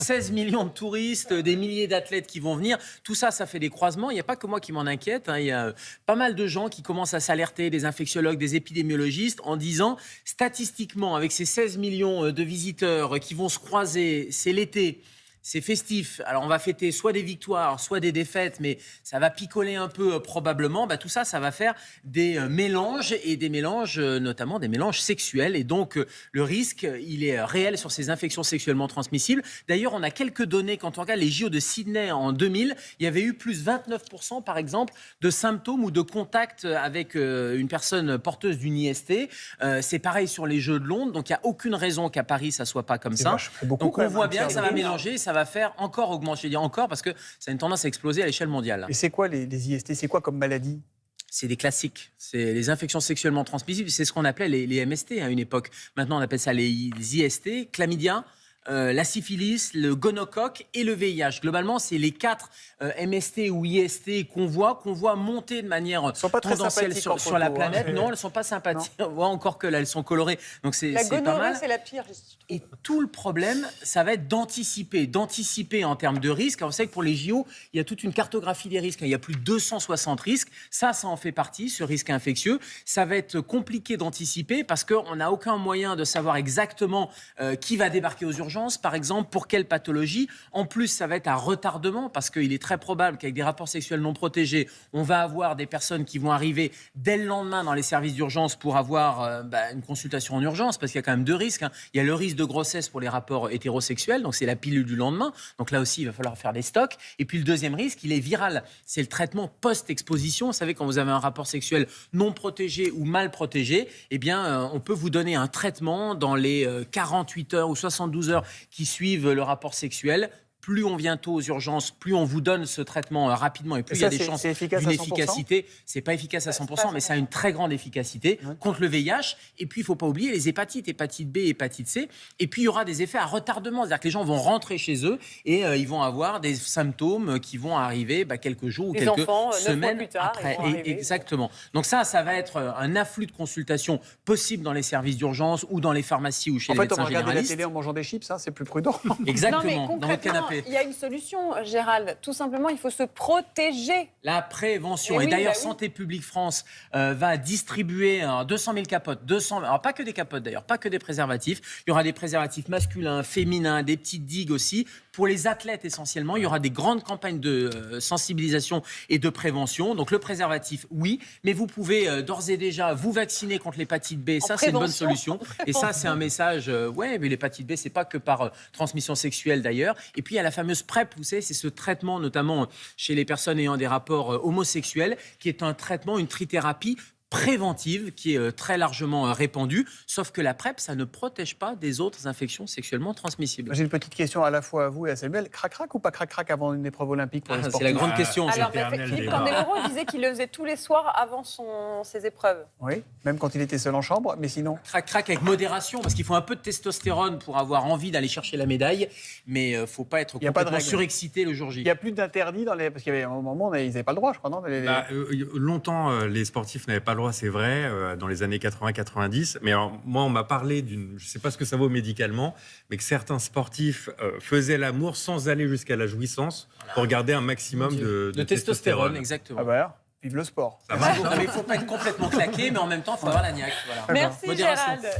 16 millions de touristes, des milliers d'athlètes qui vont venir. Tout ça, ça fait des croisements. Il n'y a pas que moi qui m'en inquiète. Il y a pas mal de gens qui commencent à s'alerter, des infectiologues, des épidémiologistes, en disant, statistiquement, avec ces 16 millions de visiteurs qui vont se croiser, c'est l'été. C'est festif. Alors, on va fêter soit des victoires, soit des défaites, mais ça va picoler un peu probablement. Tout ça, ça va faire des mélanges et des mélanges, notamment des mélanges sexuels. Et donc, le risque, il est réel sur ces infections sexuellement transmissibles. D'ailleurs, on a quelques données. Quand on regarde les JO de Sydney en 2000, il y avait eu plus 29%, par exemple, de symptômes ou de contacts avec une personne porteuse d'une IST. C'est pareil sur les Jeux de Londres. Donc, il n'y a aucune raison qu'à Paris, ça ne soit pas comme ça. Donc, on voit bien que ça va mélanger. Ça va faire encore augmenter. Je dis encore parce que ça a une tendance à exploser à l'échelle mondiale. Et c'est quoi les IST? C'est quoi comme maladie? C'est des classiques. C'est les infections sexuellement transmissibles. C'est ce qu'on appelait les MST à une époque. Maintenant, on appelle ça les IST, chlamydia, la syphilis, le gonocoque et le VIH. Globalement, c'est les 4 MST ou IST qu'on voit monter de manière tendancielle sur la planète. Non, elles ne sont pas sympathiques. On voit encore que là, elles sont colorées. Donc c'est la pas mal. gonorrhée, c'est la pire. Et tout le problème, ça va être d'anticiper en termes de risques. Alors, vous savez que pour les JO, il y a toute une cartographie des risques. Il y a plus de 260 risques. Ça en fait partie, ce risque infectieux. Ça va être compliqué d'anticiper parce qu'on n'a aucun moyen de savoir exactement qui va débarquer aux urgences, par exemple, pour quelle pathologie. En plus, ça va être à retardement parce qu'il est très probable qu'avec des rapports sexuels non protégés, on va avoir des personnes qui vont arriver dès le lendemain dans les services d'urgence pour avoir une consultation en urgence parce qu'il y a quand même 2 risques. Il y a le risque de grossesse pour les rapports hétérosexuels, donc c'est la pilule du lendemain. Donc là aussi, il va falloir faire des stocks. Et puis le deuxième risque, il est viral. C'est le traitement post-exposition. Vous savez, quand vous avez un rapport sexuel non protégé ou mal protégé, eh bien, on peut vous donner un traitement dans les 48 heures ou 72 heures qui suivent le rapport sexuel. Plus on vient tôt aux urgences, plus on vous donne ce traitement rapidement et plus il y a des chances d'une efficacité. C'est pas efficace à 100%, mais ça a une très grande efficacité contre le VIH. Et puis, il ne faut pas oublier les hépatites, hépatite B, hépatite C. Et puis, il y aura des effets à retardement. C'est-à-dire que les gens vont rentrer chez eux et ils vont avoir des symptômes qui vont arriver quelques jours ou quelques semaines plus tard, après. Exactement. Donc ça va être un afflux de consultations possible dans les services d'urgence ou dans les pharmacies ou chez les médecins généralistes. En fait, on regarde la télé en mangeant des chips, c'est plus prudent. Exactement, dans votre canapé. Il y a une solution, Gérald. Tout simplement, il faut se protéger. La prévention. Et d'ailleurs, Santé publique France va distribuer 200 000 capotes. Alors, pas que des capotes d'ailleurs, pas que des préservatifs. Il y aura des préservatifs masculins, féminins, des petites digues aussi. Pour les athlètes essentiellement, il y aura des grandes campagnes de sensibilisation et de prévention. Donc le préservatif, oui. Mais vous pouvez d'ores et déjà vous vacciner contre l'hépatite B. Ça, c'est une bonne solution. Et ça, c'est un message. Mais l'hépatite B, c'est pas que par transmission sexuelle d'ailleurs. Et puis, il y a la fameuse PrEP, vous savez, c'est ce traitement, notamment chez les personnes ayant des rapports homosexuels, qui est un traitement, une trithérapie préventive qui est très largement répandue, sauf que la PrEP, ça ne protège pas des autres infections sexuellement transmissibles. J'ai une petite question à la fois à vous et à Samuel. Crac-crac ou pas crac-crac avant une épreuve olympique pour les sportifs? C'est la grande question. Alors, Philippe Candeloro disait qu'il le faisait tous les soirs avant ses épreuves. Oui, même quand il était seul en chambre, mais sinon... Crac-crac avec modération, parce qu'il faut un peu de testostérone pour avoir envie d'aller chercher la médaille, mais il ne faut pas être complètement surexcité le jour J. Il n'y a plus d'interdit parce qu'il y avait un moment, ils n'avaient pas le droit, je crois, non? Longtemps, les sportifs n'avaient pas le droit, c'est vrai, dans les années 80-90. Mais alors, moi, on m'a parlé je ne sais pas ce que ça vaut médicalement, mais que certains sportifs faisaient l'amour sans aller jusqu'à la jouissance pour garder un maximum de testostérone. Exactement. Ah bah, vive le sport. Il ne faut pas être complètement claqué, mais en même temps, il faut avoir la niaque. Voilà. Merci Modération. Gérald.